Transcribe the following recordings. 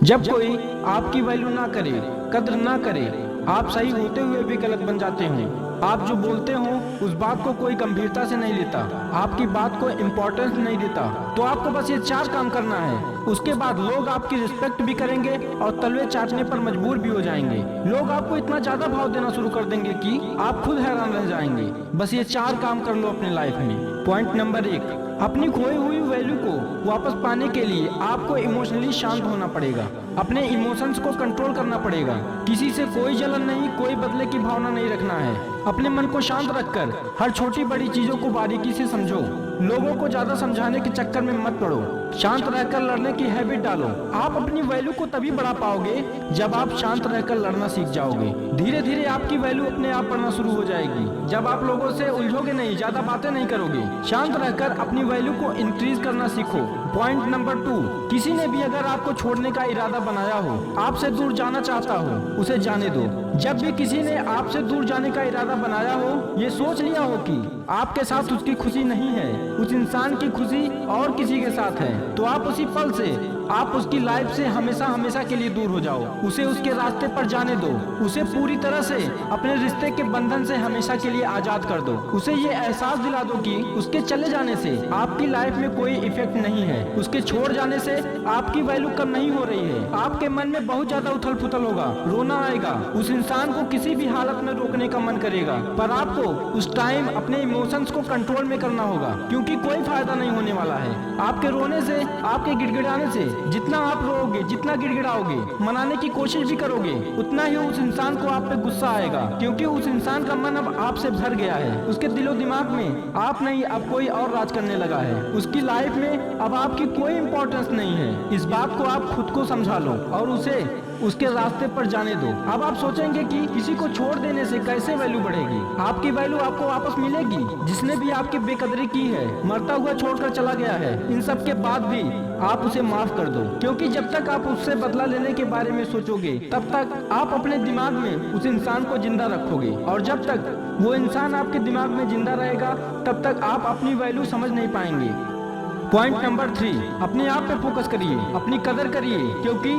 जब कोई आपकी वैल्यू ना करे, कद्र ना करे, आप सही होते हुए भी गलत बन जाते हो। आप जो बोलते हो उस बात को कोई गंभीरता से नहीं लेता, आपकी बात को इम्पोर्टेंस नहीं देता, तो आपको बस ये 4 काम करना है। उसके बाद लोग आपकी रिस्पेक्ट भी करेंगे और तलवे चाटने पर मजबूर भी हो जाएंगे। लोग आपको इतना ज्यादा भाव देना शुरू कर देंगे कि आप खुद हैरान रह जाएंगे। बस ये 4 काम कर लो अपनी लाइफ में। पॉइंट नंबर 1, अपनी खोई हुई वैल्यू को वापस पाने के लिए आपको इमोशनली शांत होना पड़ेगा। अपने इमोशंस को कंट्रोल करना पड़ेगा। किसी से कोई जलन नहीं, कोई बदले की भावना नहीं रखना है। अपने मन को शांत रखकर हर छोटी बड़ी चीजों को बारीकी से समझो। लोगों को ज्यादा समझाने के चक्कर में मत पड़ो। शांत रहकर लड़ने की हैबिट डालो। आप अपनी वैल्यू को तभी बढ़ा पाओगे जब आप शांत रहकर लड़ना सीख जाओगे। धीरे धीरे आपकी वैल्यू अपने आप बढ़ना शुरू हो जाएगी जब आप लोगों से उलझोगे नहीं, ज्यादा बातें नहीं करोगे। शांत रहकर अपनी वैल्यू को इंक्रीज करना सीखो। पॉइंट नंबर 2, किसी ने भी अगर आपको छोड़ने का इरादा बनाया हो, आपसे दूर जाना चाहता हो, उसे जाने दो। जब भी किसी ने आपसे दूर जाने का इरादा बनाया हो, ये सोच लिया हो कि आपके साथ उसकी खुशी नहीं है, उस इंसान की खुशी और किसी के साथ है, तो आप उसी पल से आप उसकी लाइफ से हमेशा हमेशा के लिए दूर हो जाओ। उसे उसके रास्ते पर जाने दो। उसे पूरी तरह से अपने रिश्ते के बंधन से हमेशा के लिए आजाद कर दो। उसे ये एहसास दिला दो कि उसके चले जाने से आपकी लाइफ में कोई इफेक्ट नहीं है। उसके छोड़ जाने से आपकी वैल्यू कम नहीं हो रही है। आपके मन में बहुत ज्यादा उथल पुथल होगा, रोना आएगा, उस इंसान को किसी भी हालत में रोकने का मन करेगा, पर आपको उस टाइम अपने इमोशंस को कंट्रोल में करना होगा, क्योंकि कोई फायदा नहीं होने वाला है। आपके रोने से, आपके गिड़गिड़ाने से जितना आप रोओगे, जितना गिड़गिड़ाओगे, मनाने की कोशिश भी करोगे, उतना ही उस इंसान को आप पे गुस्सा आएगा, क्योंकि उस इंसान का मन अब आपसे भर गया है। उसके दिलो दिमाग में आप नहीं, अब कोई और राज करने लगा है। उसकी लाइफ में अब आपकी कोई इंपॉर्टेंस नहीं है। इस बात को आप खुद को समझा लो और उसे उसके रास्ते पर जाने दो। अब आप सोचेंगे कि किसी को छोड़ देने से कैसे वैल्यू बढ़ेगी। आपकी वैल्यू आपको वापस मिलेगी। जिसने भी आपकी बेकदरी की है, मरता हुआ छोड़कर चला गया है, इन सब के बाद भी आप उसे माफ कर दो, क्योंकि जब तक आप उससे बदला लेने के बारे में सोचोगे, तब तक आप अपने दिमाग में उस इंसान को जिंदा रखोगे, और जब तक वो इंसान आपके दिमाग में जिंदा रहेगा, तब तक आप अपनी वैल्यू समझ नहीं पाएंगे। पॉइंट नंबर 3, अपने आप पे फोकस करिए, अपनी कदर करिए, क्योंकि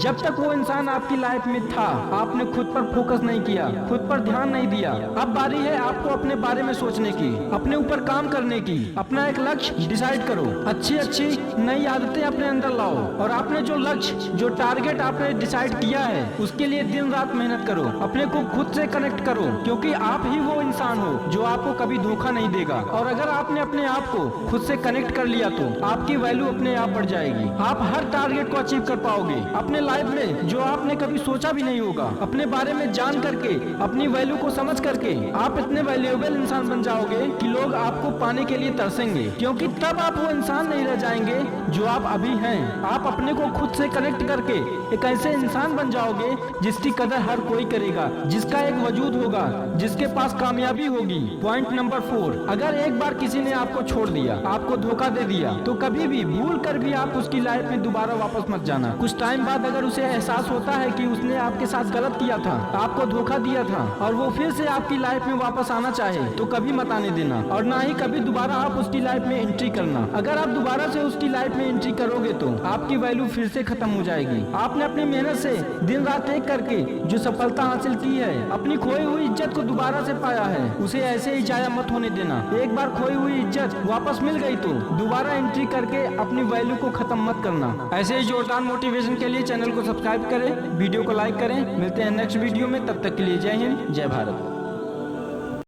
जब तक वो इंसान आपकी लाइफ में था, आपने खुद पर फोकस नहीं किया, खुद पर ध्यान नहीं दिया। अब बारी है आपको अपने बारे में सोचने की, अपने ऊपर काम करने की। अपना एक लक्ष्य डिसाइड करो, अच्छी अच्छी नई आदतें अपने अंदर लाओ, और आपने जो लक्ष्य, जो टारगेट आपने डिसाइड किया है, उसके लिए दिन रात मेहनत करो। अपने को खुद से कनेक्ट करो, क्योंकि आप ही वो इंसान हो जो आपको कभी धोखा नहीं देगा। और अगर आपने अपने आप को खुद से कनेक्ट कर लिया तो आपकी वैल्यू अपने आप बढ़ जाएगी। आप हर टारगेट को अचीव कर पाओगे अपने लाइफ में, जो आपने कभी सोचा भी नहीं होगा। अपने बारे में जान करके, अपनी वैल्यू को समझ करके आप इतने वैल्यूएबल इंसान बन जाओगे कि लोग आपको पाने के लिए तरसेंगे, क्योंकि तब आप वो इंसान नहीं रह जाएंगे जो आप अभी हैं। आप अपने को खुद से कनेक्ट करके एक ऐसे इंसान बन जाओगे जिसकी कदर हर कोई करेगा, जिसका एक वजूद होगा, जिसके पास कामयाबी होगी। पॉइंट नंबर 4, अगर एक बार किसी ने आपको छोड़ दिया, आपको धोखा दे दिया, तो कभी भी भूल कर भी आप उसकी लाइफ में दोबारा वापस मत जाना। कुछ टाइम बाद अगर उसे एहसास होता है कि उसने आपके साथ गलत किया था, आपको धोखा दिया था, और वो फिर से आपकी लाइफ में वापस आना चाहे, तो कभी मत आने देना, और ना ही कभी दोबारा आप उसकी लाइफ में एंट्री करना। अगर आप दोबारा से उसकी लाइफ में एंट्री करोगे तो आपकी वैल्यू फिर से खत्म हो जाएगी। आपने अपनी मेहनत से दिन रात एक करके जो सफलता हासिल की है, अपनी खोई हुई इज्जत को दोबारा से पाया है, उसे ऐसे ही जाया मत होने देना। एक बार खोई हुई इज्जत वापस मिल गई तो दोबारा एंट्री करके अपनी वैल्यू को खत्म मत करना। ऐसे ही जोरदार मोटिवेशन के लिए चैनल को सब्सक्राइब करें, वीडियो को लाइक करें। मिलते हैं नेक्स्ट वीडियो में, तब तक के लिए जय हिंद, जय भारत।